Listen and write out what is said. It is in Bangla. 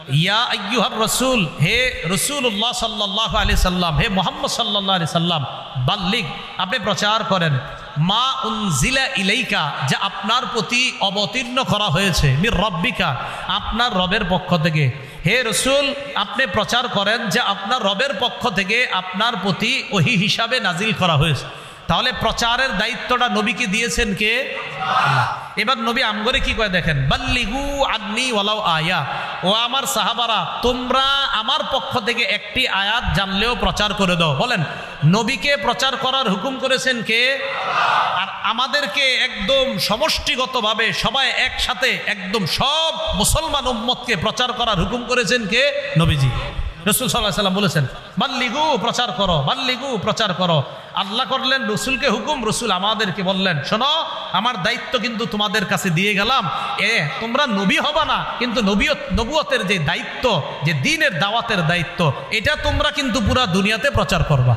ইয়া আইয়ুহার রাসূল, হে রাসূলুল্লাহ সাল্লাল্লাহু আলাইহি সাল্লাম, হে মুহাম্মদ সাল্লাল্লাহু আলাইহি সাল্লাম, বাল্লিগ, আপনি প্রচার করেন, মা উনজিলা ইলাইকা, যা আপনার প্রতি অবতীর্ণ করা হয়েছে, মির রব্বিকা, আপনার রবের পক্ষ থেকে। হে রাসূল, আপনি প্রচার করেন যে আপনার রবের পক্ষ থেকে আপনার প্রতি ওহী হিসাবে নাজিল করা হয়েছে। তাহলে প্রচারের দায়িত্বটা নবীকে দিয়েছেন কে? আল্লাহ। এবার নবী আমগরে কি করে দেখেন, বাল্লিগু আন্নি ওয়ালাউ আয়া, ও আমার সাহাবারা, তোমরা আমার পক্ষ থেকে একটি আয়াত জানলেও প্রচার করে দাও। বলেন, নবীকে প্রচার করার হুকুম করেছেন কে? আর আমাদেরকে একদম সমষ্টিগতভাবে সবাই একসাথে একদম সব মুসলমান উম্মতকে প্রচার করার হুকুম করেছেন কে? নবীজি। রাসূল সাল্লাল্লাহু আলাইহি সাল্লাম বলেছেন, বাল্লিগু, প্রচার করো, বাল্লিগু, প্রচার করো। আল্লাহ করলেন রসুলকে হুকুম, রসুল আমাদেরকে বললেন, শোনো, আমার দায়িত্ব কিন্তু তোমাদের কাছে দিয়ে গেলাম, তোমরা নবী হবা না, কিন্তু নবুয়তের যে দায়িত্ব, যে দ্বীনের দাওয়াতের দায়িত্ব, এটা তোমরা কিন্তু পুরা দুনিয়াতে প্রচার করবা।